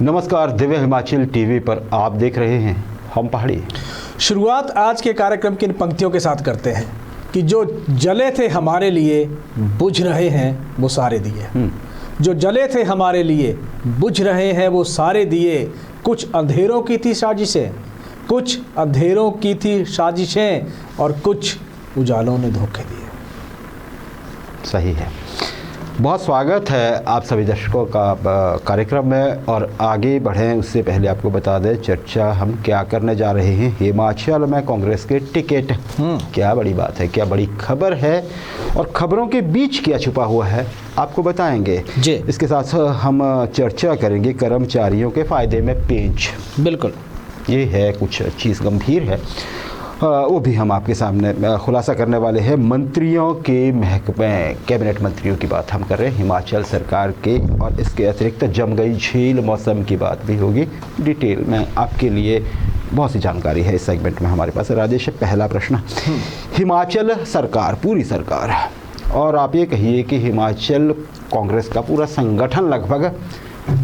नमस्कार, दिव्य हिमाचल टीवी पर आप देख रहे हैं हम पहाड़ी। शुरुआत आज के कार्यक्रम की इन पंक्तियों के साथ करते हैं कि जो जले थे हमारे लिए बुझ रहे हैं वो सारे दिए। जो जले थे हमारे लिए बुझ रहे हैं वो सारे दिए। कुछ अंधेरों की थी साजिशें, कुछ अंधेरों की थी साजिशें और कुछ उजालों ने धोखे दिए। सही है। बहुत स्वागत है आप सभी दर्शकों का कार्यक्रम में। और आगे बढ़ें उससे पहले आपको बता दें चर्चा हम क्या करने जा रहे हैं। हिमाचल में कांग्रेस के टिकट, क्या बड़ी बात है, क्या बड़ी खबर है और खबरों के बीच क्या छुपा हुआ है आपको बताएंगे जी। इसके साथ हम चर्चा करेंगे कर्मचारियों के फ़ायदे में पेंच। बिल्कुल, ये है कुछ चीज़ गंभीर है, वो भी हम आपके सामने खुलासा करने वाले हैं। मंत्रियों के महकमे, कैबिनेट मंत्रियों की बात हम कर रहे हैं हिमाचल सरकार के, और इसके अतिरिक्त जम गई झील मौसम की बात भी होगी। डिटेल में आपके लिए बहुत सी जानकारी है इस सेगमेंट में हमारे पास। राजेश, पहला प्रश्न, हिमाचल सरकार, पूरी सरकार, और आप ये कहिए कि हिमाचल कांग्रेस का पूरा संगठन लगभग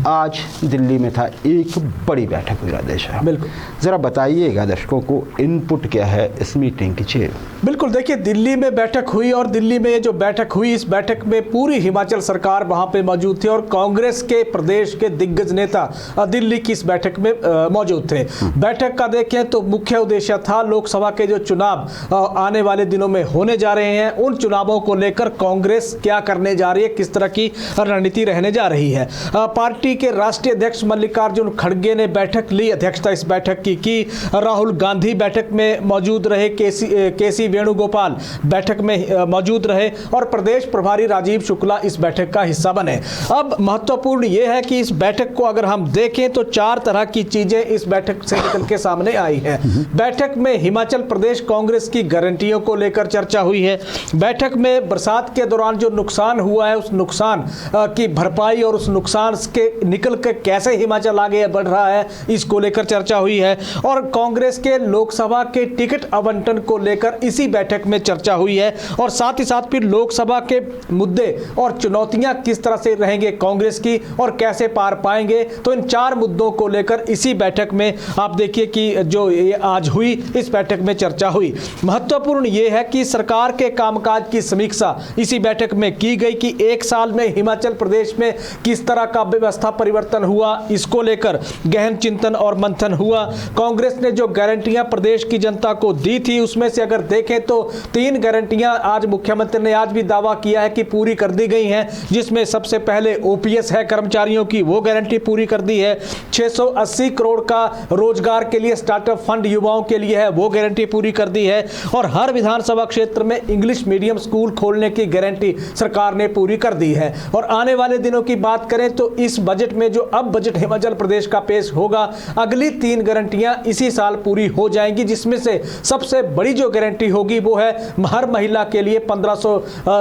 आज दिल्ली में था, एक बड़ी बैठक हुई। राजेश, बिल्कुल, ज़रा बताइएगा दर्शकों को इनपुट क्या है इस मीटिंग की चेयर। बिल्कुल। देखिए, दिल्ली में बैठक हुई और दिल्ली में ये जो बैठक हुई, इस बैठक में पूरी हिमाचल सरकार वहाँ पे मौजूद थी और कांग्रेस के प्रदेश के दिग्गज नेता दिल्ली की इस बैठक में मौजूद थे। बैठक का देखें तो मुख्य उद्देश्य था लोकसभा के जो चुनाव आने वाले दिनों में होने जा रहे हैं, उन चुनावों को लेकर कांग्रेस क्या करने जा रही है, किस तरह की रणनीति रहने जा रही है। पार्टी के राष्ट्रीय अध्यक्ष मल्लिकार्जुन खड़गे ने बैठक ली, अध्यक्षता इस बैठक की। राहुल गांधी बैठक में मौजूद रहे, केसी वेणुगोपाल बैठक में मौजूद रहे और प्रदेश प्रभारी राजीव शुक्ला इस बैठक का हिस्सा बने। अब महत्वपूर्ण यह है कि इस बैठक को अगर हम देखें तो चार तरह की चीजें इस बैठक से निकल के सामने आई है। बैठक में हिमाचल प्रदेश कांग्रेस की गारंटियों को लेकर चर्चा हुई है। बैठक में बरसात के दौरान जो नुकसान हुआ है, उस नुकसान की भरपाई और उस नुकसान के निकल कर कैसे हिमाचल आगे बढ़ रहा है, इसको लेकर चर्चा हुई है। और कांग्रेस के लोकसभा के टिकट आवंटन को लेकर इसी बैठक में चर्चा हुई है। और साथ ही साथ फिर लोकसभा के मुद्दे और चुनौतियां किस तरह से रहेंगे कांग्रेस की और कैसे पार पाएंगे, तो इन चार मुद्दों को लेकर इसी बैठक में आप देखिए कि जो ये आज हुई, इस बैठक में चर्चा हुई। महत्वपूर्ण ये है कि सरकार के कामकाज की समीक्षा इसी बैठक में की गई कि एक साल में हिमाचल प्रदेश में किस तरह का व्यवस्था परिवर्तन हुआ, इसको लेकर गहन चिंतन और मंथन हुआ। कांग्रेस ने जो गारंटियां प्रदेश की जनता को दी थी, उसमें से अगर देखें तो 3 गारंटियां आज मुख्यमंत्री ने आज भी दावा किया है कि पूरी कर दी गई हैं, जिसमें सबसे पहले ओपीएस है कर्मचारियों की, वो गारंटी पूरी कर दी है। 680 करोड़ का रोजगार के लिए स्टार्टअप फंड युवाओं के लिए है, वो गारंटी पूरी कर दी है। और हर विधानसभा क्षेत्र में इंग्लिश मीडियम स्कूल खोलने की गारंटी सरकार ने पूरी कर दी है। और आने वाले दिनों की बात करें तो इस बजट में जो अब बजट हिमाचल प्रदेश का पेश होगा, अगली 3 गारंटियां इसी साल पूरी हो जाएंगी, जिसमें से सबसे बड़ी जो गारंटी होगी वो है हर महिला के लिए 1500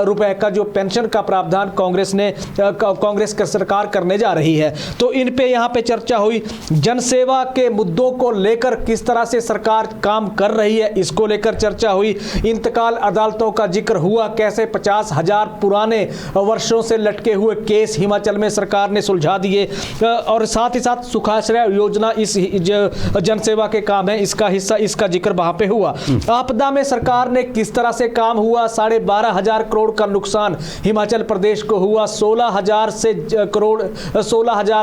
रुपए का जो पेंशन का प्रावधान कांग्रेस का सरकार करने जा रही है। तो इन पे यहाँ पे चर्चा हुई। जनसेवा के मुद्दों को लेकर किस तरह से सरकार काम कर रही है, इसको लेकर चर्चा हुई। इंतकाल अदालतों का जिक्र हुआ, कैसे 50,000 पुराने वर्षों से लटके हुए केस हिमाचल में सरकार ने सुलझा दिए। और साथ ही साथ सुखाश्रय योजना इस जनसेवा के काम है, इसका हिस्सा, इसका जिक्र वहां पे हुआ। आपदा में सरकार ने किस तरह से काम हुआ, 12,500 करोड़ का नुकसान हिमाचल प्रदेश को हुआ, 16,000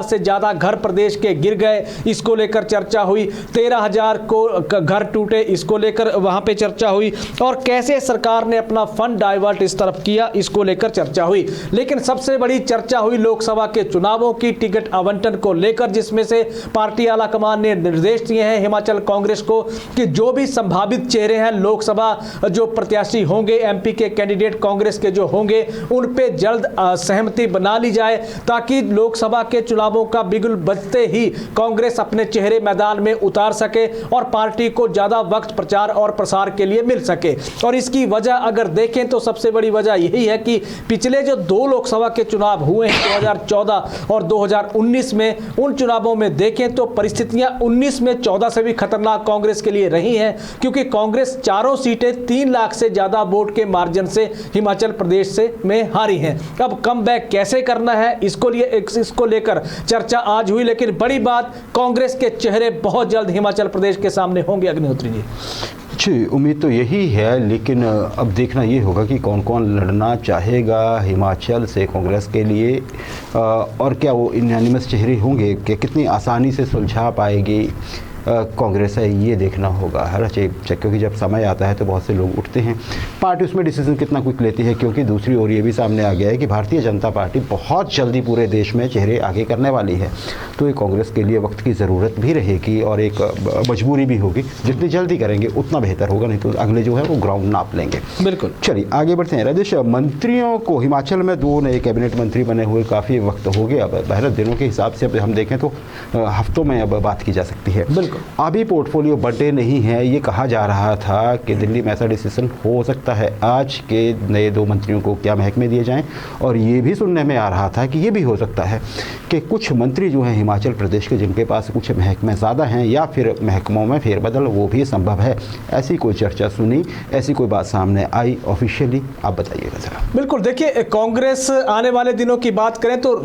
से ज्यादा घर प्रदेश के गिर गए, इसको लेकर चर्चा हुई। 13,000 को घर टूटे, इसको लेकर वहां पे चर्चा हुई। और कैसे सरकार ने अपना फंड डाइवर्ट इस तरफ किया, इसको लेकर चर्चा हुई। लेकिन सबसे बड़ी चर्चा हुई लोकसभा के चुनावों की टिकट आवंटन को लेकर, जिसमें से पार्टी आलाकमान ने निर्देश दिए हैं हिमाचल कांग्रेस को कि जो भी संभावित चेहरे हैं, लोकसभा जो प्रत्याशी होंगे, एमपी के कैंडिडेट कांग्रेस के जो होंगे, उन पे जल्द सहमति बना ली जाए, ताकि लोकसभा के चुनावों का बिगुल बजते ही कांग्रेस अपने चेहरे मैदान में उतार सके और पार्टी को ज्यादा वक्त प्रचार और प्रसार के लिए मिल सके। और इसकी वजह अगर देखें तो सबसे बड़ी वजह यही है कि पिछले जो 2 लोकसभा के चुनाव हुए हैं 2014 और 2019 में उन चुनावों में देखें तो परिस्थितियां 19 में 14 से भी खतरनाक कांग्रेस के लिए रही हैं, क्योंकि कांग्रेस चारों सीटें 3 लाख से ज्यादा वोट के मार्जिन से हिमाचल प्रदेश से में हारी हैं। अब कम बैक कैसे करना है इसको लेकर चर्चा आज हुई, लेकिन बड़ी बात कांग्रेस के चेहरे बहुत जल्द हिमाचल प्रदेश के सामने होंगे। अग्निहोत्री जी जी, उम्मीद तो यही है, लेकिन अब देखना ये होगा कि कौन कौन लड़ना चाहेगा हिमाचल से कांग्रेस के लिए, और क्या वो यूनानिमस चेहरे होंगे कि कितनी आसानी से सुलझा पाएगी कांग्रेस है, ये देखना होगा हर चीज़, क्योंकि जब समय आता है तो बहुत से लोग उठते हैं, पार्टी उसमें डिसीजन कितना क्विक लेती है। क्योंकि दूसरी ओर ये भी सामने आ गया है कि भारतीय जनता पार्टी बहुत जल्दी पूरे देश में चेहरे आगे करने वाली है, तो ये कांग्रेस के लिए वक्त की ज़रूरत भी रहेगी और एक मजबूरी भी होगी। जितनी जल्दी करेंगे उतना बेहतर होगा, नहीं तो अगले जो है वो ग्राउंड नाप लेंगे। बिल्कुल, चलिए आगे बढ़ते हैं। राजेश, मंत्रियों को हिमाचल में 2 नए कैबिनेट मंत्री बने हुए काफ़ी वक्त हो गया। अब बहरत दिनों के हिसाब से अब हम देखें तो हफ्तों में अब बात की जा सकती है। अभी पोर्टफोलियो बड़े नहीं है, ये कहा जा रहा था कि दिल्ली में ऐसा डिसीजन हो सकता है आज के नए 2 मंत्रियों को क्या महकमे दिए जाएं, और ये भी सुनने में आ रहा था कि ये भी हो सकता है कि कुछ मंत्री जो हैं हिमाचल प्रदेश के, जिनके पास कुछ महकमे ज़्यादा हैं या फिर महकमों में फेरबदल, वो भी संभव है। ऐसी कोई चर्चा सुनी, ऐसी कोई बात सामने आई ऑफिशियली, आप बताइएगा ज़रा। बिल्कुल, देखिए कांग्रेस आने वाले दिनों की बात करें तो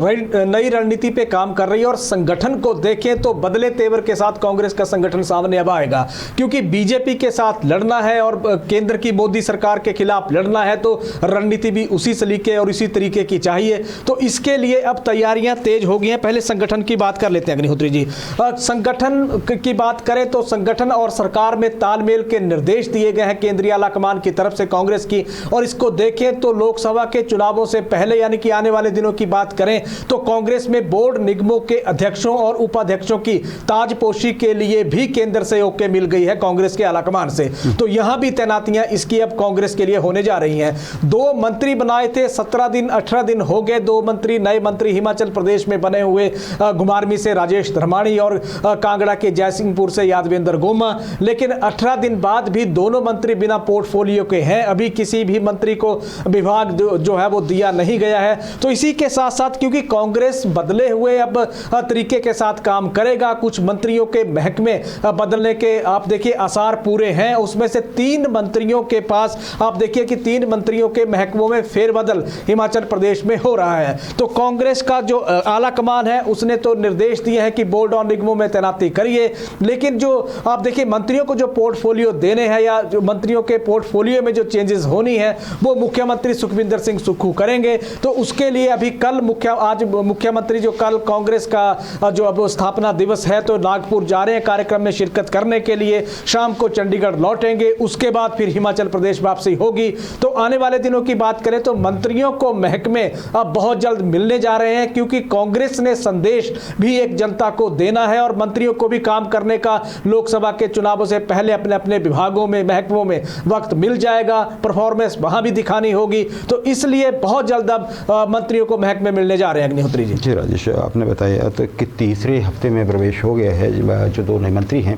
नई रणनीति पे काम कर रही है, और संगठन को देखें तो बदले तेवर के साथ कांग्रेस का संगठन सामने अब आएगा, क्योंकि बीजेपी के साथ लड़ना है और केंद्र की मोदी सरकार के खिलाफ लड़ना है, तो रणनीति भी उसी सलीके और इसी तरीके की चाहिए। तो इसके लिए अब तैयारियां तेज हो गई हैं। पहले संगठन की बात कर लेते हैं अग्निहोत्री जी। संगठन की बात करें तो संगठन और सरकार में तालमेल के निर्देश दिए गए हैं केंद्रीय आलाकमान की तरफ से कांग्रेस की, और इसको देखें तो लोकसभा के चुनावों से पहले यानी कि आने वाले दिनों की बात करें तो कांग्रेस में बोर्ड निगमों के अध्यक्षों और उपाध्यक्षों की ताजपोशी के लिए भी केंद्र से ओके मिल गई है कांग्रेस के आलाकमान से। तो यहां भी तैनातियां इसकी अब कांग्रेस के लिए होने जा रही हैं। 2 मंत्री बनाए थे, 17 दिन 18 दिन हो गए 2 मंत्री नए मंत्री हिमाचल प्रदेश में बने हुए, घुमारवी से राजेश धर्माणी और कांगड़ा के जयसिंहपुर से यादवेंद्र गोमा, लेकिन 18 दिन बाद भी दोनों मंत्री बिना पोर्टफोलियो के हैं। अभी किसी भी मंत्री को विभाग जो है वो दिया नहीं गया है। तो इसी के साथ साथ क्योंकि कांग्रेस बदले हुए अब तरीके के साथ काम करेगा, कुछ मंत्रियों के महकमे बदलने के आप देखिए आसार पूरे हैं। उसमें से 3 मंत्रियों के पास आप देखिए कि 3 मंत्रियों के महकमों में फेरबदल हिमाचल प्रदेश में हो रहा है। तो कांग्रेस का जो आला कमान है उसने तो निर्देश दिए हैं कि बोर्ड और निगमों में तैनाती करिए, लेकिन जो आप देखिए मंत्रियों को जो पोर्टफोलियो देने हैं या जो मंत्रियों के पोर्टफोलियो में जो चेंजेस होनी है वो मुख्यमंत्री सुखविंदर सिंह सुक्खू करेंगे। तो उसके लिए अभी कल आज मुख्यमंत्री जो कल कांग्रेस का जो अब स्थापना दिवस है तो नागपुर जा रहे हैं कार्यक्रम में शिरकत करने के लिए, शाम को चंडीगढ़ लौटेंगे, उसके बाद फिर हिमाचल प्रदेश वापसी होगी। तो आने वाले दिनों की बात करें तो मंत्रियों को महकमे अब बहुत जल्द मिलने जा रहे हैं, क्योंकि कांग्रेस ने संदेश भी एक जनता को देना है और मंत्रियों को भी काम करने का लोकसभा के चुनावों से पहले अपने अपने विभागों में महकमों में वक्त मिल जाएगा, परफॉर्मेंस वहां भी दिखानी होगी। तो इसलिए बहुत जल्द अब मंत्रियों को महकमे मिलने जा रहे हैं। अग्निहोत्री जी जी राजेश, आपने बताया तो कि तीसरे हफ्ते में प्रवेश हो गया है जो 2 नए मंत्री हैं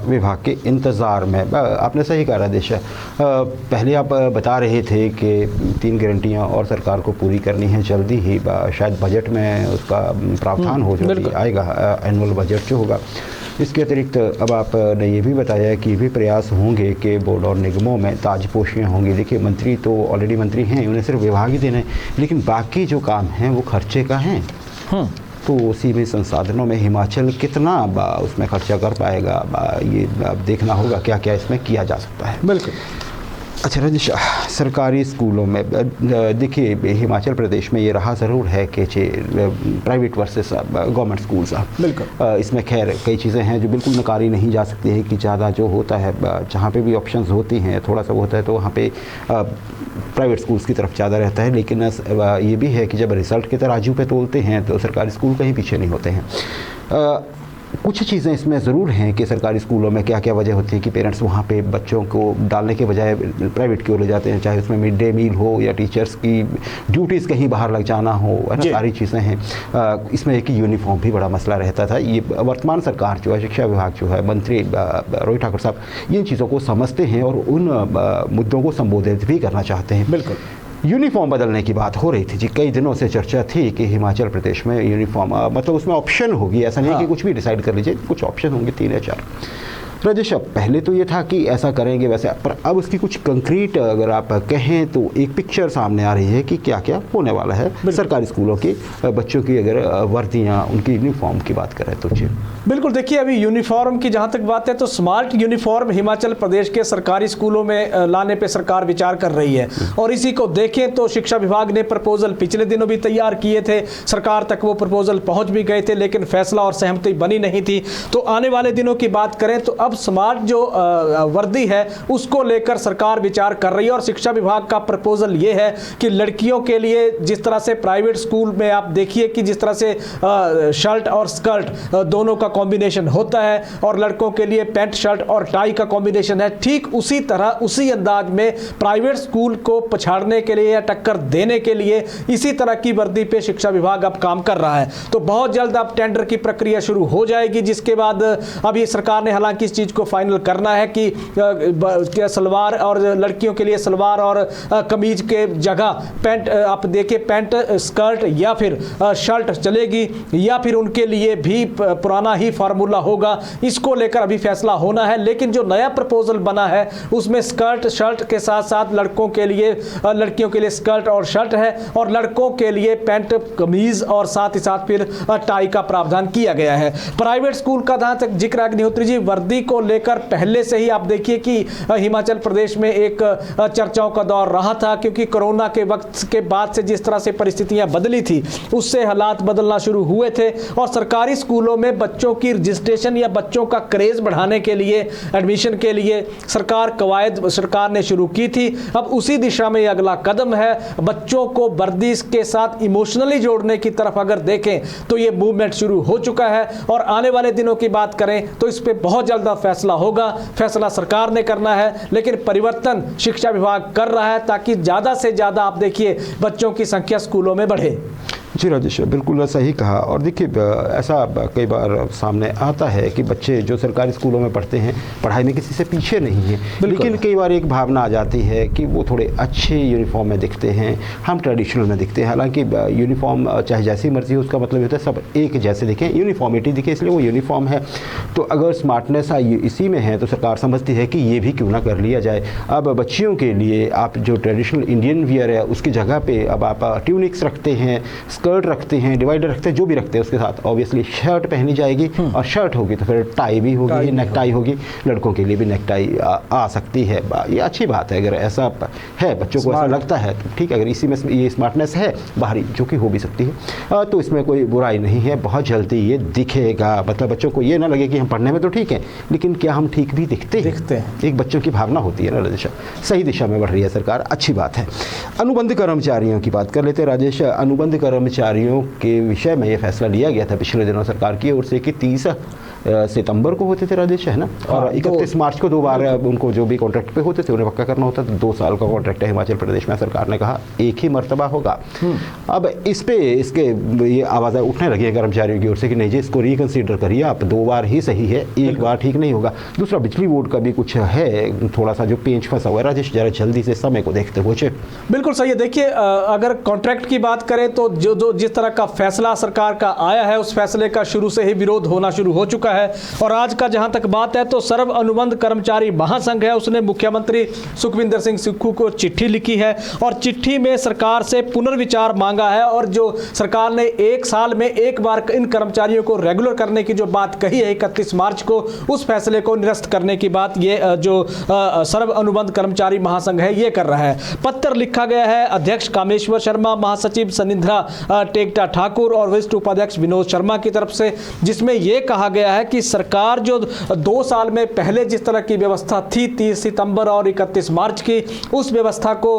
विभाग के इंतज़ार में। आपने सही कहा राजेश, पहले आप बता रहे थे कि 3 गारंटियां और सरकार को पूरी करनी है जल्दी ही, शायद बजट में उसका प्रावधान हो जो आएगा, एनुअल बजट जो होगा। इसके अतिरिक्त अब आपने ये भी बताया कि भी प्रयास होंगे कि बोर्ड और निगमों में ताजपोशियाँ होंगी। देखिए मंत्री तो ऑलरेडी मंत्री हैं, उन्हें सिर्फ विभाग ही देना है, लेकिन बाकी जो काम हैं वो खर्चे का हैं। तो उसी में संसाधनों में हिमाचल कितना उसमें खर्चा कर पाएगा, ये देखना होगा क्या क्या इसमें किया जा सकता है। बिल्कुल। अच्छा राजेश, सरकारी स्कूलों में देखिए हिमाचल प्रदेश में ये रहा ज़रूर है कि प्राइवेट वर्सेस गवर्नमेंट स्कूल्स, बिल्कुल इसमें खैर कई चीज़ें हैं जो बिल्कुल नकारी नहीं जा सकती है कि ज़्यादा जो होता है जहाँ पे भी ऑप्शंस होती हैं थोड़ा सा होता है तो वहाँ पे प्राइवेट स्कूल्स की तरफ ज़्यादा रहता है। लेकिन ये भी है कि जब रिज़ल्ट के तराजू पे तोलते हैं तो सरकारी स्कूल कहीं पीछे नहीं होते हैं। कुछ चीज़ें इसमें ज़रूर हैं कि सरकारी स्कूलों में क्या क्या वजह होती है कि पेरेंट्स वहाँ पे बच्चों को डालने के बजाय प्राइवेट की ओर ले जाते हैं, चाहे उसमें मिड डे मील हो या टीचर्स की ड्यूटीज़ कहीं बाहर लग जाना हो, है ना, सारी चीज़ें हैं। इसमें एक यूनिफॉर्म भी बड़ा मसला रहता था। ये वर्तमान सरकार जो है, शिक्षा विभाग जो है, मंत्री रोहित ठाकुर साहब इन चीज़ों को समझते हैं और उन मुद्दों को संबोधित भी करना चाहते हैं। बिल्कुल। यूनिफॉर्म बदलने की बात हो रही थी जी, कई दिनों से चर्चा थी कि हिमाचल प्रदेश में यूनिफॉर्म मतलब उसमें ऑप्शन होगी, ऐसा नहीं है कि कुछ भी डिसाइड कर लीजिए, कुछ ऑप्शन होंगे 3 या 4। राजेश, अब पहले तो ये था कि ऐसा करेंगे वैसे, पर अब उसकी कुछ कंक्रीट अगर आप कहें तो एक पिक्चर सामने आ रही है कि क्या क्या होने वाला है सरकारी स्कूलों के बच्चों की, अगर वर्दियाँ उनकी यूनिफॉर्म की बात करें तो। जी बिल्कुल, देखिए अभी यूनिफॉर्म की जहाँ तक बात है तो स्मार्ट यूनिफॉर्म हिमाचल प्रदेश के सरकारी स्कूलों में लाने पे सरकार विचार कर रही है, और इसी को देखें तो शिक्षा विभाग ने प्रपोजल पिछले दिनों भी तैयार किए थे, सरकार तक वो प्रपोजल पहुँच भी गए थे, लेकिन फैसला और सहमति बनी नहीं थी। तो आने वाले दिनों की बात करें तो अब स्मार्ट जो वर्दी है उसको लेकर सरकार विचार कर रही है, और शिक्षा विभाग का प्रपोजल ये है कि लड़कियों के लिए जिस तरह से प्राइवेट स्कूल में आप देखिए कि जिस तरह से शर्ट और स्कर्ट दोनों का कॉम्बिनेशन होता है, और लड़कों के लिए पैंट शर्ट और टाई का कॉम्बिनेशन है, ठीक उसी तरह उसी अंदाज में प्राइवेट स्कूल को पछाड़ने के लिए या टक्कर देने के लिए इसी तरह की वर्दी पे शिक्षा विभाग अब काम कर रहा है। तो बहुत जल्द अब टेंडर की प्रक्रिया शुरू हो जाएगी, जिसके बाद अभी सरकार ने हालांकि इस चीज को फाइनल करना है कि सलवार और लड़कियों के लिए सलवार और कमीज के जगह पैंट, आप देखिए पैंट स्कर्ट या फिर शर्ट चलेगी, या फिर उनके लिए भी पुराना ही फार्मूला होगा। इसको लेकर अभी फैसला होना है, लेकिन जो नया प्रपोजल बना है उसमें स्कर्ट शर्ट के साथ साथ लड़कों के लिए, लड़कियों के लिए स्कर्ट और शर्ट है, और लड़कों के लिए पैंट कमीज और साथ ही साथ फिर टाई का प्रावधान किया गया है। प्राइवेट स्कूल का जहां तक जिक्र अग्निहोत्री जी, वर्दी को लेकर पहले से ही आप देखिए कि हिमाचल प्रदेश में एक चर्चाओं का दौर रहा था, क्योंकि कोरोना के वक्त के बाद से जिस तरह से परिस्थितियां बदली थी उससे हालात बदलना शुरू हुए थे, और सरकारी स्कूलों में बच्चों की रजिस्ट्रेशन या बच्चों का क्रेज बढ़ाने के लिए, एडमिशन के लिए कवायद सरकार ने शुरू की थी। अब उसी दिशा में अगला कदम है, बच्चों को वर्दी के साथ इमोशनली जोड़ने की तरफ अगर देखें तो ये मूवमेंट शुरू हो चुका है, और आने वाले दिनों की बात करें तो इस पर बहुत जल्द फैसला होगा। फैसला सरकार ने करना है, लेकिन परिवर्तन शिक्षा विभाग कर रहा है ताकि ज़्यादा से ज़्यादा आप देखिए बच्चों की संख्या स्कूलों में बढ़े। जी राजेश, बिल्कुल सही कहा। और देखिए ऐसा कई बार सामने आता है कि बच्चे जो सरकारी स्कूलों में पढ़ते हैं पढ़ाई में किसी से पीछे नहीं है, लेकिन कई बार एक भावना आ जाती है कि वो थोड़े अच्छे यूनिफॉर्म में दिखते हैं, हम ट्रेडिशनल में दिखते हैं। हालांकि यूनिफॉर्म चाहे जैसी मर्जी हो, उसका मतलब होता है सब एक जैसे दिखें, यूनिफॉर्मिटी दिखे, इसलिए वो यूनिफॉर्म है। तो अगर स्मार्टनेस इसी में है तो सरकार समझती है कि ये भी क्यों ना कर लिया जाए। अब बच्चियों के लिए आप जो ट्रेडिशनल इंडियन वियर है उसकी जगह पे अब आप ट्यूनिक्स रखते हैं, स्कर्ट रखते हैं, डिवाइडर रखते हैं, जो भी रखते हैं उसके साथ ऑब्वियसली शर्ट पहनी जाएगी, और शर्ट होगी तो फिर टाई भी होगी, नेक टाई होगी, लड़कों के लिए भी नेक टाई आ सकती है। ये अच्छी बात है, अगर ऐसा है बच्चों को ऐसा लगता है तो ठीक है। अगर इसी में ये स्मार्टनेस है बाहरी, जो कि हो भी सकती है, तो इसमें कोई बुराई नहीं है। बहुत जल्दी ये दिखेगा, मतलब बच्चों को ये ना लगे कि हम पढ़ने में तो ठीक है लेकिन क्या हम ठीक भी दिखते हैं। एक बच्चों की भावना होती है ना दिशा, सही दिशा में बढ़ रही है सरकार, अच्छी बात है। अनुबंध कर्मचारियों की बात कर लेते हैं राजेश। अनुबंध कर्मचारियों के विषय में ये फैसला लिया गया था पिछले दिनों सरकार की ओर से कि 30 सितंबर को होते थे राजेश, है ना, और 31 मार्च को 2 बार उनको जो भी कॉन्ट्रैक्ट पे होते थे उन्हें पक्का करना होता था। 2 साल का कॉन्ट्रैक्ट है हिमाचल प्रदेश में, सरकार ने कहा एक ही मर्तबा होगा। अब इस पे इसके ये आवाज़ें उठने लगी है कर्मचारियों की ओर से कि नहीं जी इसको रिकंसीडर करिए आप, 2 बार ही सही है, एक बार ठीक नहीं होगा। दूसरा बिजली बोर्ड का भी कुछ है थोड़ा सा जो पेंच फंसा हुआ है राजेश, जरा जल्दी से समय को देखते हुए। बिल्कुल सही है। देखिए अगर कॉन्ट्रैक्ट की बात करें तो जो जिस तरह का फैसला सरकार का आया है उस फैसले का शुरू से ही विरोध होना शुरू हो चुका है, और आज का जहां तक बात है तो सर्व अनुबंध कर्मचारी महासंघ है, उसने मुख्यमंत्री सुखविंदर सिंह सुक्खू को चिट्ठी लिखी है, और चिट्ठी में सरकार से पुनर्विचार मांगा है, और जो सरकार ने 1 साल में एक बार इन कर्मचारियों को रेगुलर करने की जो बात कही है 31 मार्च को, उस फैसले को निरस्त करने की बात ये जो सर्व अनुबंध कर्मचारी महासंघ है ये कर रहा है। पत्र लिखा गया है अध्यक्ष कामेश्वर शर्मा, महासचिव सनिंद्रा टेक्टा ठाकुर और वरिष्ठ उपाध्यक्ष विनोद शर्मा की तरफ से, जिसमें यह कहा गया है कि सरकार जो 2 साल में पहले जिस तरह की व्यवस्था थी 30 सितंबर और 31 मार्च की, उस व्यवस्था को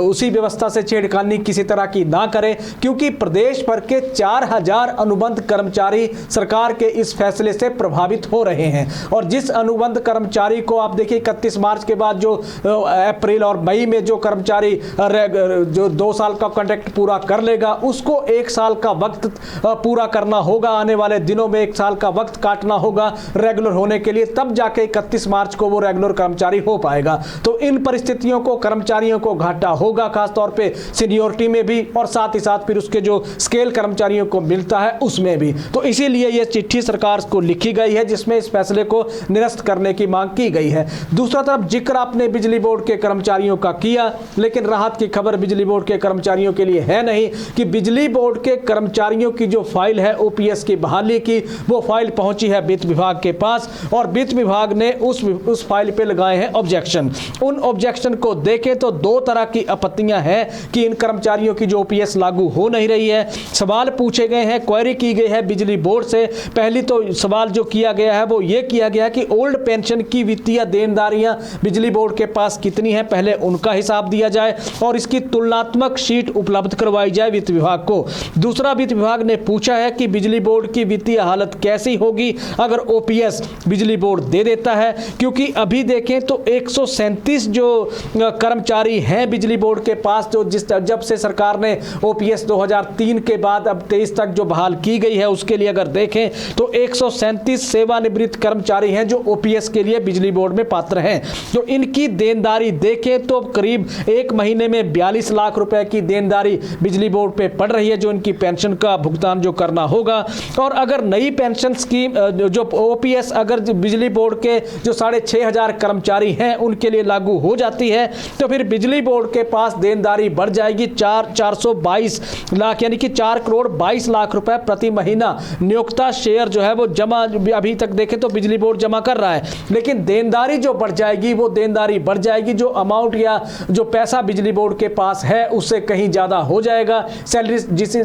उसी व्यवस्था से छेड़खानी किसी तरह की ना करे, क्योंकि प्रदेश भर के 4000 अनुबंध कर्मचारी सरकार के इस फैसले से प्रभावित हो रहे हैं। और जिस अनुबंध कर्मचारी को आप देखिए 31 मार्च के बाद जो अप्रैल और मई में जो कर्मचारी जो 2 साल का कॉन्ट्रैक्ट पूरा कर लेगा उसको 1 साल का वक्त पूरा करना होगा, आने वाले दिनों में 1 साल का वक्त काटना होगा रेगुलर होने के लिए, तब जाके 31 मार्च को वो रेगुलर कर्मचारी हो पाएगा। तो इन परिस्थितियों को कर्मचारियों को घाटा होगा, खासतौर पे सीनियोरिटी में भी, और साथ ही साथ फिर उसके जो स्केल कर्मचारियों को मिलता है उसमें भी। तो इसीलिए ये चिट्ठी सरकार को लिखी गई है जिसमें इस फैसले को निरस्त करने की मांग की गई है। दूसरा तरफ जिक्र आपने बिजली बोर्ड के कर्मचारियों का किया, लेकिन राहत की खबर बिजली बोर्ड के कर्मचारियों के लिए है नहीं कि बिजली बोर्ड के कर्मचारियों की जो फाइल है ओपीएस की बहाली की, वो फाइल पहुंची है वित्त विभाग के पास और वित्त विभाग ने उस फाइल पे लगाए हैं ऑब्जेक्शन। उन ऑब्जेक्शन को देखें तो दो तरह की आपत्तियां हैं कि इन कर्मचारियों की जो ओपीएस लागू हो नहीं रही है। सवाल पूछे गए हैं, क्वेरी की गई है बिजली बोर्ड से। पहली तो सवाल जो किया गया है वो ये किया गया है कि ओल्ड पेंशन की वित्तीय देनदारियां बिजली बोर्ड के पास कितनी है, पहले उनका हिसाब दिया जाए और इसकी तुलनात्मक शीट उपलब्ध करवाई जाए वित्त विभाग को। दूसरा, वित्त विभाग ने पूछा है कि बिजली बोर्ड की वित्तीय हालत कैसी होगी अगर ओपीएस बिजली बोर्ड दे देता है, क्योंकि अभी देखें तो 137 जो कर्मचारी हैं बिजली बोर्ड के पास, जो जब से सरकार ने ओपीएस 2003 के बाद अब 23 तक जो बहाल की गई है उसके लिए अगर देखें तो 137 सेवानिवृत्त कर्मचारी हैं जो ओपीएस के लिए बिजली बोर्ड में पात्र हैं। तो इनकी देनदारी देखें तो करीब एक महीने में 42 लाख रुपए की देनदारी बिजली बोर्ड पे पड़ रही है, जो इनकी पेंशन का भुगतान जो करना होगा। और अगर नई पेंशन स्कीम जो ओपीएस अगर बिजली बोर्ड के जो 6,500 कर्मचारी हैं उनके लिए लागू हो जाती है तो फिर बिजली बोर्ड के पास देनदारी बढ़ जाएगी 422 लाख, यानी कि 4 करोड़ 22 लाख रुपए प्रति महीना नियोक्ता शेयर जो है वो जमा अभी तक देखें तो बिजली बोर्ड जमा कर रहा है, लेकिन देनदारी जो बढ़ जाएगी वो देनदारी बढ़ जाएगी, जो अमाउंट या जो पैसा बिजली बोर्ड के पास है उससे कहीं ज़्यादा हो जाएगा। सैलरी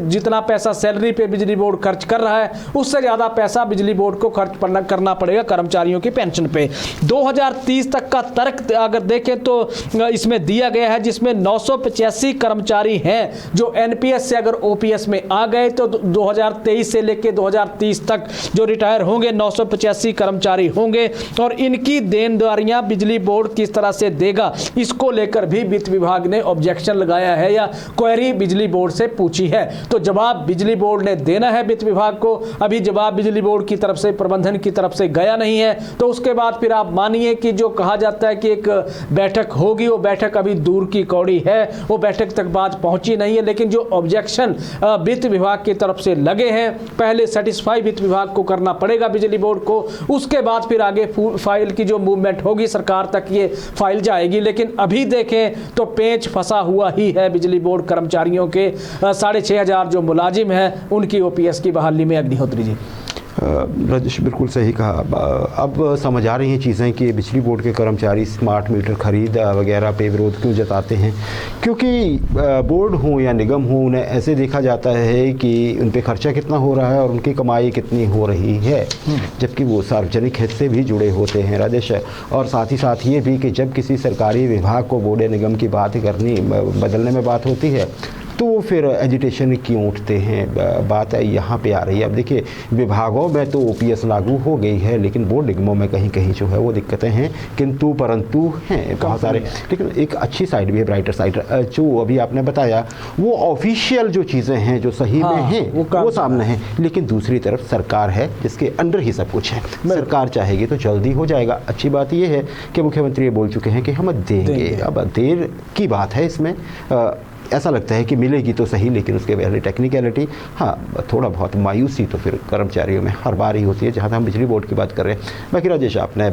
जितना पैसा सैलरी पे बिजली बोर्ड खर्च कर रहा है उससे ज़्यादा पैसा बिजली बोर्ड को खर्च करना पड़ेगा कर्मचारियों की पेंशन पे। 2030 तक का तर्क अगर देखें तो इसमें दिया गया है, जिसमें 985 कर्मचारी हैं जो एनपीएस से अगर ओपीएस में आ गए तो 2023 से लेकर 2030 तक जो रिटायर होंगे 985 कर्मचारी होंगे और इनकी देनदारियां बिजली बोर्ड किस तरह से देगा, इसको लेकर भी वित्त विभाग ने ऑब्जेक्शन लगाया है या क्वेरी बिजली बोर्ड से पूछी है। तो जवाब बिजली बोर्ड ने देना है वित्त विभाग को। अभी जवाब बिजली बोर्ड की तरफ से, प्रबंधन की तरफ से गया नहीं है, तो उसके बाद फिर आप मानिए कि जो कहा जाता है कि एक बैठक होगी, वो बैठक अभी दूर की कौड़ी है, वो बैठक तक बात पहुंची नहीं है। लेकिन जो ऑब्जेक्शन वित्त विभाग की तरफ से लगे हैं, पहले सेटिस्फाई वित्त विभाग को करना पड़ेगा बिजली बोर्ड को, उसके बाद फिर आगे फाइल की जो मूवमेंट होगी सरकार तक ये फाइल जाएगी। लेकिन अभी देखें तो पेंच फंसा हुआ ही है बिजली बोर्ड कर्मचारियों के 6,500 जो मुलाजिम हैं उनकी ओपीएस की बहाली में। अग्निहोत्री जी, राजेश बिल्कुल सही कहा। अब समझ आ रही हैं चीज़ें कि बिजली बोर्ड के कर्मचारी स्मार्ट मीटर खरीद वगैरह पे विरोध क्यों जताते हैं, क्योंकि बोर्ड हो या निगम हो उन्हें ऐसे देखा जाता है कि उन पे खर्चा कितना हो रहा है और उनकी कमाई कितनी हो रही है, जबकि वो सार्वजनिक हित से भी जुड़े होते हैं राजेश। और साथ ही साथ ये भी कि जब किसी सरकारी विभाग को बोर्ड या निगम की बात करनी बदलने में बात होती है तो वो फिर एजिटेशन क्यों उठते हैं, बात यहाँ पे आ रही है। अब देखिए विभागों में तो ओपीएस लागू हो गई है, लेकिन बोर्ड निगमों में कहीं कहीं जो है वो दिक्कतें हैं, किंतु परंतु हैं बहुत सारे। लेकिन एक अच्छी साइड भी है, ब्राइटर साइड, जो अभी आपने बताया वो ऑफिशियल जो चीज़ें हैं जो सही में हैं वो सामने हैं, लेकिन दूसरी तरफ सरकार है जिसके अंडर ही सब कुछ है। सरकार चाहेगी तो जल्दी हो जाएगा। अच्छी बात ये है कि मुख्यमंत्री ये बोल चुके हैं कि हम देंगे। अब देर की बात है इसमें, ऐसा लगता है कि मिलेगी तो सही, लेकिन उसके पहले टेक्निकलिटी, हाँ थोड़ा बहुत मायूसी तो फिर कर्मचारियों में हर बार ही होती है, जहाँ हम बिजली बोर्ड की बात कर रहे हैं। बाकी राजेश आपने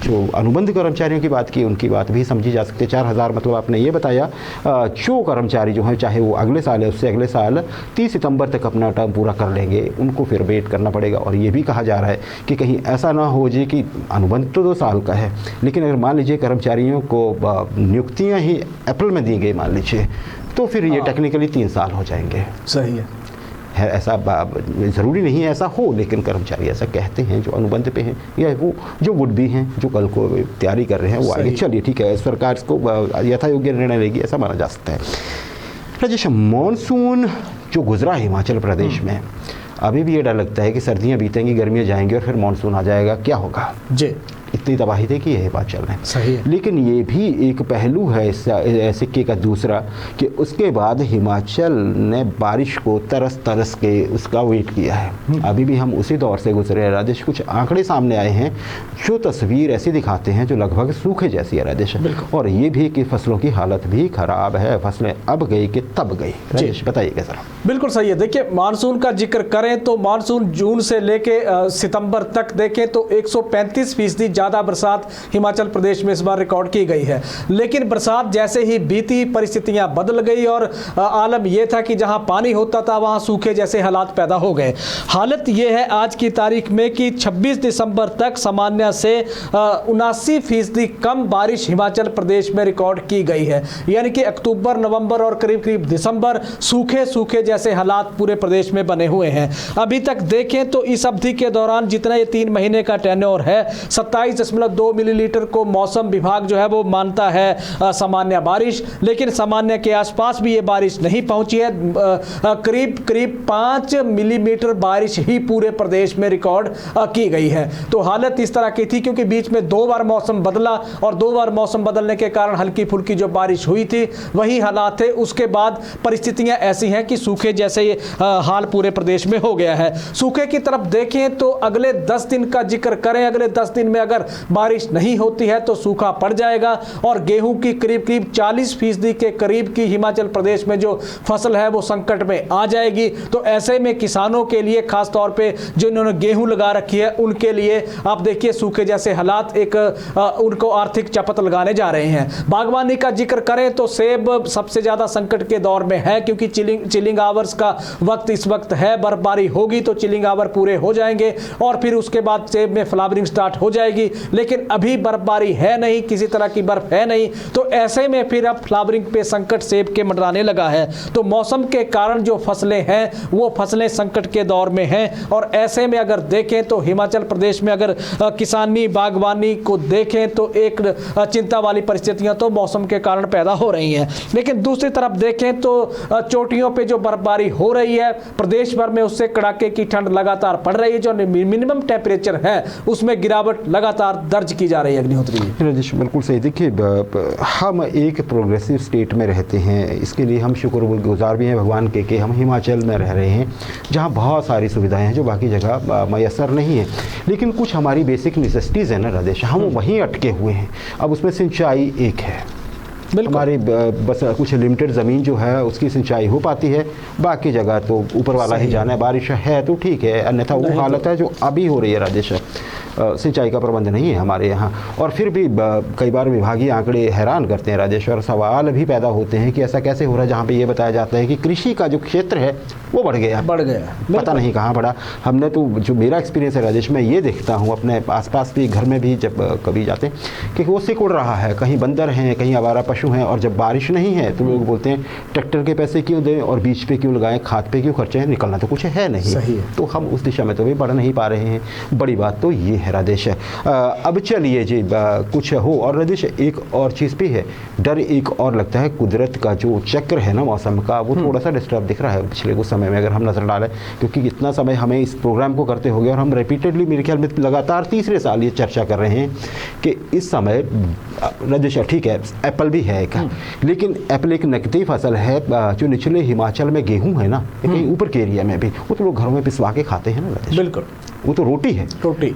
जो अनुबंध कर्मचारियों की बात की उनकी बात भी समझी जा सकती है। 4,000 मतलब आपने ये बताया जो कर्मचारी जो है चाहे वो अगले साल है उससे अगले साल 30 सितंबर तक अपना टर्म पूरा कर लेंगे, उनको फिर वेट करना पड़ेगा। और ये भी कहा जा रहा है कि कहीं ऐसा ना हो जाए कि अनुबंध तो 2 साल का है, लेकिन अगर मान लीजिए कर्मचारियों को नियुक्तियाँ ही अप्रैल में दी गई मान लीजिए, तो फिर ये टेक्निकली 3 साल हो जाएंगे। सही है ऐसा ज़रूरी नहीं है ऐसा हो, लेकिन कर्मचारी ऐसा कहते हैं जो अनुबंध पे हैं या वो जो वुड भी हैं जो कल को तैयारी कर रहे हैं वो आगे चलिए ठीक है, सरकार इसको यथा योग्य निर्णय लेगी ऐसा माना जा सकता है। राजेश, मॉनसून जो गुजरा हिमाचल प्रदेश में, अभी भी ये डर लगता है कि सर्दियाँ बीतेंगी, गर्मियाँ जाएंगी और फिर मॉनसून आ जाएगा, क्या होगा? जी इतनी तबाही देखी है हिमाचल में। सही है। लेकिन ये भी एक पहलू है इस सिक्के का दूसरा कि उसके बाद हिमाचल ने बारिश को तरस तरस के उसका वेट किया है। अभी भी हम उसी दौर से गुजरे हैं राजेश। कुछ आंकड़े सामने आए हैं जो तस्वीर ऐसी दिखाते हैं जो लगभग सूखे जैसी है राजेश, और ये भी कि फसलों की हालत भी खराब है, फसलें अब गई कि तब गई। राजेश बताइएगा जरा। बिल्कुल सही है। देखिए, मानसून का जिक्र करें तो मानसून जून से लेके सितंबर तक देखें तो 135% ज़्यादा बरसात हिमाचल प्रदेश में इस बार रिकॉर्ड की गई है। लेकिन बरसात जैसे ही बीती परिस्थितियां बदल गई और आलम यह था कि जहां पानी होता था वहां सूखे जैसे हालात पैदा हो गए। हालत यह है आज की तारीख में कि 26 दिसंबर तक सामान्य से 79% कम बारिश हिमाचल प्रदेश में रिकॉर्ड की गई है। यानी कि अक्टूबर, नवंबर और करीब करीब दिसंबर सूखे सूखे जैसे हालात पूरे प्रदेश में बने हुए हैं। अभी तक देखें तो इस अवधि के दौरान जितना ये 3 महीने का टेन्योर है, 27.2 मिलीलीटर को मौसम विभाग जो है वो मानता है सामान्य बारिश, लेकिन सामान्य के आसपास भी ये बारिश नहीं पहुंची है। करीब करीब 5 मिलीमीटर बारिश ही पूरे प्रदेश में रिकॉर्ड की गई है। तो हालत इस तरह की थी क्योंकि बीच में 2 बार मौसम बदला और 2 बार मौसम बदलने के कारण हल्की फुल्की जो बारिश हुई थी वही हालात थे। उसके बाद परिस्थितियां ऐसी हैं कि सूखे जैसे ये हाल पूरे प्रदेश में हो गया है। सूखे की तरफ देखें तो अगले 10 दिन का जिक्र करें, अगले 10 दिन में अगर बारिश नहीं होती है तो सूखा पड़ जाएगा और गेहूं की करीब करीब 40% के करीब की हिमाचल प्रदेश में जो फसल है वो संकट में आ जाएगी। तो ऐसे में किसानों के लिए खास तौर पे जिन्होंने गेहूं लगा रखी है उनके लिए आप देखिए सूखे जैसे हालात एक उनको आर्थिक चपत लगाने जा रहे हैं। बागवानी का जिक्र करें तो सेब सबसे ज्यादा संकट के दौर में है क्योंकि चिलिंग आवर्स का वक्त इस वक्त है। बर्फबारी होगी तो चिलिंग आवर पूरे हो जाएंगे और फिर उसके बाद सेब में फ्लावरिंग स्टार्ट हो जाएगी। लेकिन अभी बर्फबारी है नहीं, किसी तरह की बर्फ है नहीं, तो ऐसे में फिर अब फ्लावरिंग पे संकट सेब के मंडराने लगा है। तो मौसम के कारण जो फसलें हैं वो फसलें संकट के दौर में हैं और ऐसे में अगर देखें तो हिमाचल प्रदेश में अगर किसानी बागवानी को देखें तो एक चिंता वाली परिस्थितियां तो मौसम के कारण पैदा हो रही हैं। लेकिन दूसरी तरफ देखें तो चोटियों पे जो बर्फबारी हो रही है प्रदेश भर में उससे कड़ाके की ठंड लगातार पड़ रही है। जो मिनिमम टेम्परेचर है उसमें गिरावट लगातार दर्ज की जा रही है। अग्निहोत्री राजेश बिल्कुल सही। देखिए, हम एक प्रोग्रेसिव स्टेट में रहते हैं, इसके लिए हम शुक्रगुजार भी हैं भगवान के कि हम हिमाचल में रह रहे हैं जहां बहुत सारी सुविधाएं हैं जो बाकी जगह मैसर नहीं है। लेकिन कुछ हमारी बेसिक नेसेसिटीज़ है ना राजेश, हम वहीं अटके हुए हैं। अब उसमें सिंचाई एक है, हमारी बस कुछ लिमिटेड ज़मीन जो है उसकी सिंचाई हो पाती है, बाकी जगह तो ऊपर वाला ही जाना है। बारिश है तो ठीक है, अन्यथा वो हालत है जो अभी हो रही है राजेश। सिंचाई का प्रबंध नहीं है हमारे यहाँ और फिर भी कई बार विभागीय आंकड़े हैरान करते हैं राजेश, और सवाल भी पैदा होते हैं कि ऐसा कैसे हो रहा है जहाँ पे ये बताया जाता है कि कृषि का जो क्षेत्र है वो बढ़ गया, पता नहीं कहाँ बढ़ा। हमने तो जो मेरा एक्सपीरियंस है राजेश, मैं ये देखता हूँ अपने आसपास भी घर में भी जब कभी जाते हैं कि वो सिकुड़ रहा है, कहीं बंदर हैं, कहीं आवारा पशु हैं, और जब बारिश नहीं है तो लोग बोलते हैं ट्रैक्टर के पैसे क्यों दें और बीज पे क्यों लगाएं, खाद पे क्यों खर्चे, निकलना तो कुछ है नहीं। सही है। तो हम उस दिशा में तो भी बढ़ नहीं पा रहे हैं। बड़ी बात तो ये है राजेश। अब चलिए जी कुछ हो। और राजेश एक और चीज़ भी है, डर एक और लगता है, कुदरत का जो चक्र है ना मौसम का वो थोड़ा सा डिस्टर्ब दिख रहा है पिछले कुछ समय में अगर हम नजर डालें, क्योंकि इतना समय हमें इस प्रोग्राम को करते हो गया और हम रिपीटेडली मेरे ख्याल में लगातार तीसरे साल ये चर्चा कर रहे हैं कि इस समय राजेश ठीक है एप्पल भी है एक, लेकिन एप्पल एक नकदी फसल है। जो निचले हिमाचल में गेहूं है ना, कहीं ऊपर के एरिया में भी वो तो लोग घरों में पिसवा के खाते हैं ना राजेश, बिल्कुल वो तो रोटी है, रोटी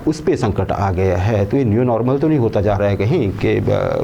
उस पे संकट आ गया है। तो ये न्यू नॉर्मल तो नहीं होता जा रहा है कहीं कि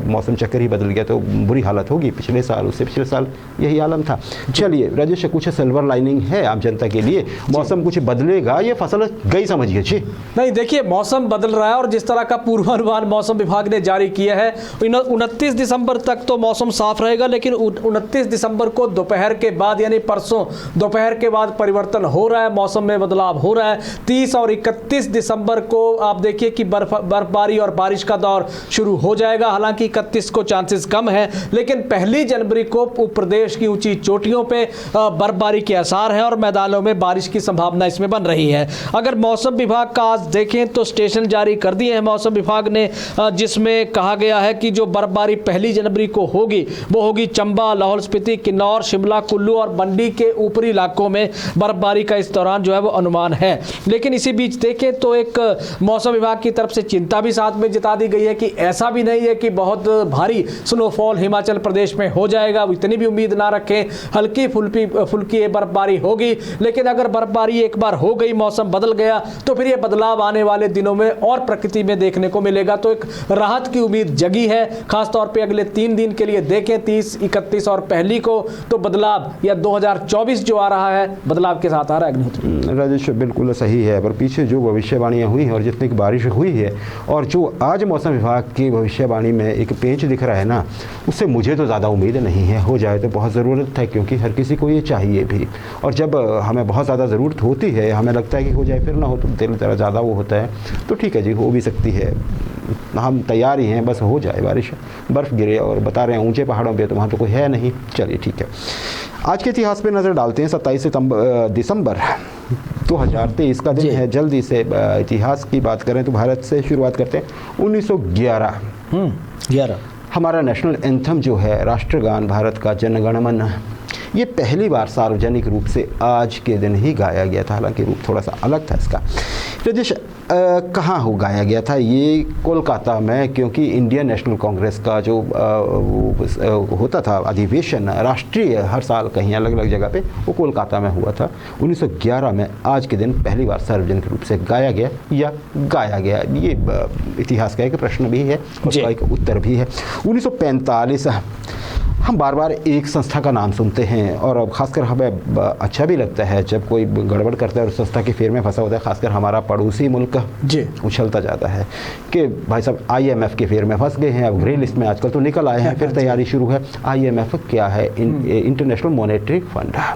मौसम चक्कर ही बदल गया तो बुरी हालत होगी। पिछले साल उससे पिछले साल यही आलम था। चलिए राजेश कुछ सिल्वर लाइनिंग है आम जनता के लिए, मौसम कुछ बदलेगा, ये फसल गई समझिए जी। नहीं देखिए, मौसम बदल रहा है और जिस तरह का पूर्वानुमान मौसम विभाग ने जारी किया है 29 दिसंबर तक तो मौसम साफ रहेगा, लेकिन 29 दिसंबर को दोपहर के बाद यानी परसों दोपहर के बाद परिवर्तन हो रहा है, मौसम में बदलाव हो रहा है। 30 और 31 दिसंबर को आप देखिए कि बर्फबारी और बारिश का दौर शुरू हो जाएगा। हालांकि 31 को चांसेस कम है, लेकिन 1 जनवरी को प्रदेश की ऊंची चोटियों पे बर्फबारी के आसार हैं और मैदानों में बारिश की संभावना इसमें बन रही है। अगर मौसम विभाग का आज देखें तो स्टेशन जारी कर दिए हैं मौसम विभाग ने, जिसमें कहा गया है कि जो बर्फबारी 1 जनवरी को होगी वो होगी चंबा, लाहौल स्पीति, किन्नौर, शिमला, कुल्लू और मंडी के ऊपरी इलाकों में बर्फबारी का इस दौरान जो है वो अनुमान है। लेकिन लेकिन इसी बीच देखें तो एक मौसम विभाग की तरफ से चिंता भी साथ में जता दी गई है कि ऐसा भी नहीं है कि बहुत भारी स्नोफॉल हिमाचल प्रदेश में हो जाएगा, इतनी भी उम्मीद ना रखें। हल्की फुल्की बर्फबारी होगी, लेकिन अगर बर्फबारी एक बार हो गई, मौसम बदल गया, तो फिर ये बदलाव आने वाले दिनों में और प्रकृति में देखने को मिलेगा। तो एक राहत की उम्मीद जगी है, खासतौर पर अगले 3 दिन के लिए देखें, 30, 31 और 1 को, तो बदलाव या 2024 जो आ रहा है बदलाव के साथ आ रहा है। अग्निहोत्री राजेश बिल्कुल सही है, पर पीछे जो भविष्यवाणियाँ हुई हैं और जितनी की बारिश हुई है और जो आज मौसम विभाग की भविष्यवाणी में एक पेंच दिख रहा है ना, उससे मुझे तो ज़्यादा उम्मीद नहीं है। हो जाए तो बहुत ज़रूरत है, क्योंकि हर किसी को ये चाहिए भी, और जब हमें बहुत ज़्यादा ज़रूरत होती है, हमें लगता है कि हो जाए फिर ना हो, तो दिल ज़रा ज़्यादा वो होता है, तो ठीक है जी, हो भी सकती है, हम तैयार ही हैं, बस हो जाए बारिश, बर्फ़ गिरे। और बता रहे हैं ऊंचे पहाड़ों पे तो वहाँ तो कोई है नहीं। चलिए ठीक है, आज के इतिहास पे नज़र डालते हैं। 27 दिसंबर 2023 का दिन है। जल्दी से इतिहास की बात करें तो भारत से शुरुआत करते हैं। 1911 हमारा नेशनल एंथम जो है, राष्ट्रगान भारत का जन गण मन, ये पहली बार सार्वजनिक रूप से आज के दिन ही गाया गया था। हालांकि रूप थोड़ा सा अलग था इसका। राजेश, कहाँ हो गाया गया था? ये कोलकाता में, क्योंकि इंडियन नेशनल कांग्रेस का जो वो होता था अधिवेशन राष्ट्रीय, हर साल कहीं अलग अलग जगह पे, वो कोलकाता में हुआ था। 1911 में आज के दिन पहली बार सार्वजनिक रूप से गाया गया या गाया गया। ये इतिहास का एक प्रश्न भी है, उसका एक उत्तर भी है। 1945 हम बार बार एक संस्था का नाम सुनते हैं, और अब खासकर हमें अच्छा भी लगता है जब कोई गड़बड़ करता है और संस्था की फेर में फंसा होता है। खासकर हमारा पड़ोसी मुल्क उछलता जाता है कि भाई साहब IMF की फेर में फंस गए हैं, अब ग्रे लिस्ट में आजकल तो निकल आए हैं, फिर तैयारी शुरू है। IMF क्या है? इंटरनेशनल मॉनेटरी फंड है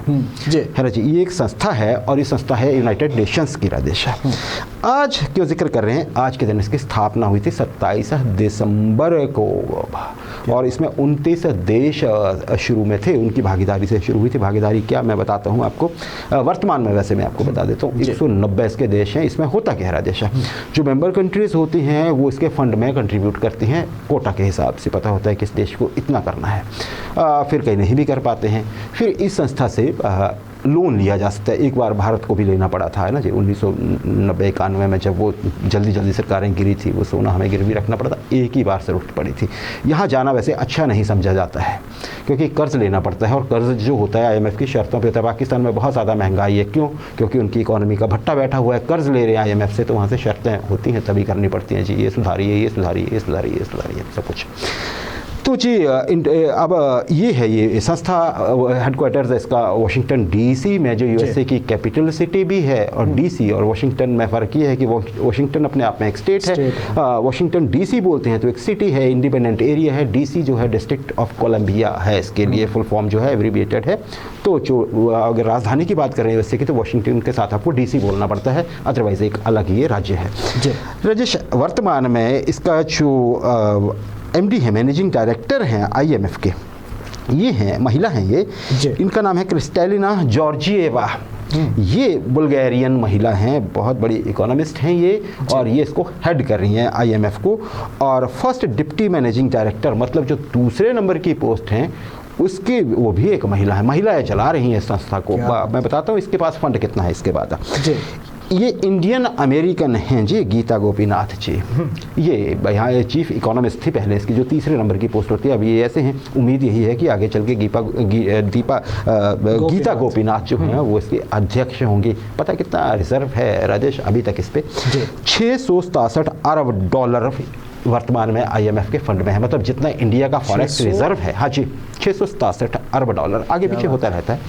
ना जी। ये एक संस्था है, और ये संस्था है यूनाइटेड नेशंस की। राजेश, आज क्यों जिक्र कर रहे हैं? आज के दिन इसकी स्थापना हुई थी 27 दिसंबर को, और इसमें 29 देश शुरू में थे, उनकी भागीदारी से शुरू हुई थी। भागीदारी क्या, मैं बताता हूँ आपको। वर्तमान में वैसे मैं आपको बता देता हूँ 190 इसके देश हैं। इसमें होता क्या है राजेश, जो मेंबर कंट्रीज होती हैं वो इसके फंड में कंट्रीब्यूट करती हैं कोटा के हिसाब से। पता होता है कि इस देश को इतना करना है, फिर कहीं नहीं भी कर पाते हैं। फिर इस संस्था से लोन लिया जा सकता है। एक बार भारत को भी लेना पड़ा था, है ना जी, 1990-91 में जब वो जल्दी सरकारें गिरी थी, वो सोना हमें गिरवी रखना पड़ा था। एक ही बार ज़रूरत पड़ी थी। यहाँ जाना वैसे अच्छा नहीं समझा जाता है, क्योंकि कर्ज लेना पड़ता है, और कर्ज जो होता है IMF की शर्तों पे होता है। पाकिस्तान में बहुत ज़्यादा महंगाई है। क्यों? क्योंकि उनकी इकोनॉमी का भट्टा बैठा हुआ है, कर्ज ले रहे हैं IMF से, तो वहाँ से शर्तें होती हैं, तभी करनी पड़ती हैं जी, ये सुधारिए, ये सुधारिए, ये सुधारिए, ये सुधारिए, सब कुछ। तो जी अब ये है, ये संस्था हेडक्वार्टर्स इसका वाशिंगटन DC में, जो USA की कैपिटल सिटी भी है। और DC और वाशिंगटन में फ़र्क ये है कि वाशिंगटन अपने आप में एक स्टेट है। वाशिंगटन DC बोलते हैं तो एक सिटी है, इंडिपेंडेंट एरिया है। DC जो है डिस्ट्रिक्ट ऑफ कोलंबिया है, इसके लिए फुल फॉर्म जो है एब्रीविएटेड है। तो जो अगर राजधानी की बात करें वैसे की, तो वाशिंगटन के साथ आपको DC बोलना पड़ता है, अदरवाइज एक अलग ये राज्य है। राजेश, वर्तमान में इसका जो MD है, मैनेजिंग डायरेक्टर हैं IMF के, ये हैं, महिला हैं ये, इनका नाम है क्रिस्टैलिना जॉर्जिएवा। ये बुल्गारियन महिला हैं, बहुत बड़ी इकोनॉमिस्ट हैं ये, और ये इसको हेड कर रही हैं IMF को। और फर्स्ट डिप्टी मैनेजिंग डायरेक्टर, मतलब जो दूसरे नंबर की पोस्ट हैं, उसकी वो भी एक महिला है। महिलाएं चला रही हैं इस संस्था को। मैं बताता हूँ इसके पास फंड कितना है इसके बाद। ये इंडियन अमेरिकन हैं जी, गीता गोपीनाथ जी। ये यहाँ चीफ इकोनॉमिस्ट थी पहले, इसकी जो तीसरे नंबर की पोस्ट होती है। अब ये ऐसे हैं, उम्मीद यही है कि आगे चल के गीता गोपीनाथ जो हैं वो इसके अध्यक्ष होंगी। पता कितना रिजर्व है राजेश अभी तक इस पे? 667 अरब डॉलर वर्तमान में IMF के फंड में है। मतलब जितना इंडिया का फॉरेक्स रिजर्व है, हाँ जी, 667 अरब डॉलर। आगे पीछे होता रहता है।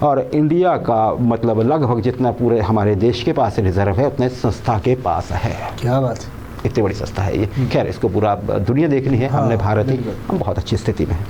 और इंडिया का मतलब लगभग जितना पूरे हमारे देश के पास रिजर्व है, उतने संस्था के पास है। क्या बात, इतनी बड़ी संस्था है ये। खैर, इसको पूरा दुनिया देखनी है, हमने भारत ही, हम बहुत अच्छी स्थिति में हैं।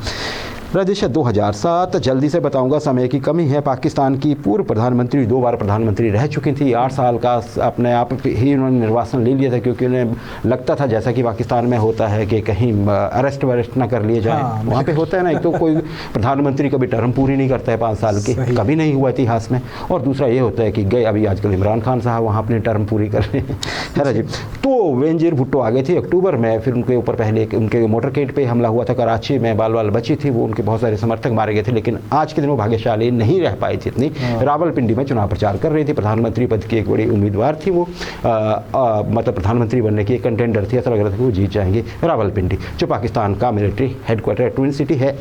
राजेश, 2007 जल्दी से बताऊंगा, समय की कमी है। पाकिस्तान की पूर्व प्रधानमंत्री, 2 बार प्रधानमंत्री रह चुकी थी। 8 साल का अपने आप ही उन्होंने निर्वासन ले लिया था, क्योंकि उन्हें लगता था, जैसा कि पाकिस्तान में होता है, कि कहीं अरेस्ट वरेस्ट ना कर लिए जाए। वहाँ पे होता है ना, एक तो कोई प्रधानमंत्री कभी टर्म पूरी नहीं करता है 5 साल की, कभी नहीं हुआ इतिहास में। और दूसरा ये होता है कि गए अभी आजकल इमरान खान साहब वहाँ अपनी टर्म पूरी कर रहे हैं, है ना जी। तो बेनजीर भुट्टो आ गए थे अक्टूबर में, फिर उनके ऊपर पहले उनके मोटरकेट पे हमला हुआ था कराची में, बाल बाल बची थी वो, उनके बहुत सारे समर्थक मारे गए थे, लेकिन आज के दिन वो भाग्यशाली नहीं रह पाई थी इतनी। रावलपिंडी में चुनाव प्रचार कर रही थी, प्रधानमंत्री पद की एक बड़ी उम्मीदवार थी वो, मतलब प्रधानमंत्री बनने की एक कंटेंडर थी, ऐसा लग रहा था कि वो जीत जाएंगी। रावलपिंडी जो पाकिस्तान का मिलिट्री हेडक्वार्टर ट्विन सिटी है,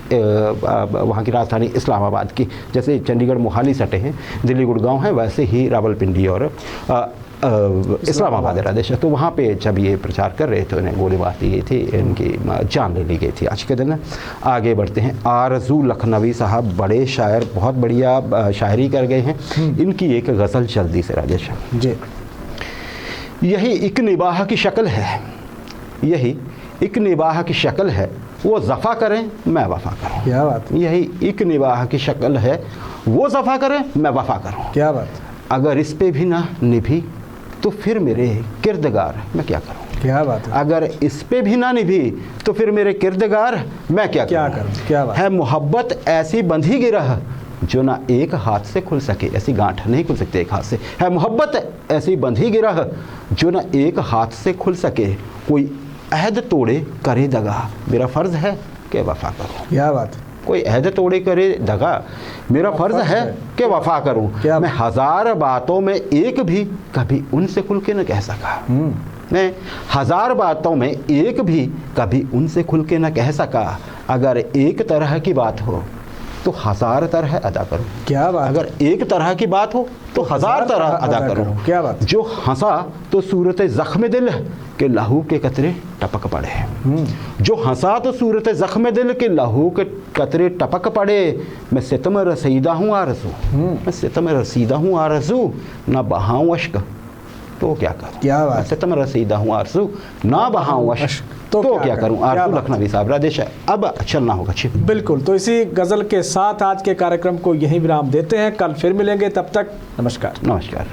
वहाँ की राजधानी इस्लामाबाद की, जैसे चंडीगढ़ मोहाली सटे हैं, दिल्ली गुड़गांव है, वैसे ही रावलपिंडी और इस्लामाबाद राधेश। तो वहाँ पे जब ये प्रचार कर रहे थे उन्हें गोली मार दी गई थी, इनकी जान ले ली गई थी। आज के दिन आगे बढ़ते हैं। आरज़ू लखनवी साहब बड़े शायर, बहुत बढ़िया शायरी कर गए हैं। इनकी एक गज़ल जल्दी से राजेश जी। यही एक निबाह की शक्ल है, यही एक निबाह की शक्ल है, वो ज़फ़ा करें मैं वफ़ा करूं। क्या बात। यही एक निबाह की शक्ल है, वो ज़फ़ा करें मैं वफ़ा करूं। क्या बात। अगर इस पे भी ना निभी तो फिर मेरे किरदगार मैं क्या करूं। क्या बात है। अगर इस पे भी ना निभी तो फिर मेरे किरदगार मैं क्या करूं। क्या बात है मोहब्बत ऐसी बंधी गिरह जो ना एक हाथ से खुल सके, ऐसी गांठ नहीं खुल सकती एक हाथ से। है मोहब्बत ऐसी बंधी गिरह जो ना एक हाथ से खुल सके, कोई अहद तोड़े करे दगा, मेरा फ़र्ज़ है कि वफ़ा करूं। क्या बात। कोई अहद तोड़े करे दगा, मेरा फ़र्ज़ है कि वफ़ा करूं। मैं हज़ार बातों में एक भी कभी उनसे खुल के न कह सका, मैं हज़ार बातों में एक भी कभी उनसे खुल के न कह सका। अगर एक तरह की बात हो तो हज़ार तरह अदा करूं। क्या बात। अगर एक तरह की बात हो तो हज़ार तरह अदा करूं। क्या बात। जो हंसा तो सूरत ज़ख्म दिल के लहू के कतरे टपक पड़े, जो हंसा तो सूरत ज़ख्म दिल के लहू के कतरे टपक पड़े। मैं सितम रसीदा हूँ आरज़ू, मैं सितम रसीदा हूँ आरज़ू, ना बहाऊँ अश्क तो क्या करूं। क्या बात। सितम रसीदा हूँ आरज़ू, ना बहाऊँ अश्क तो क्या करूं। आरज़ू लखनवी साहब राधेश। अब चलना होगा। बिल्कुल। तो इसी गज़ल के साथ आज के कार्यक्रम को यहीं विराम देते हैं। कल फिर मिलेंगे, तब तक नमस्कार। नमस्कार।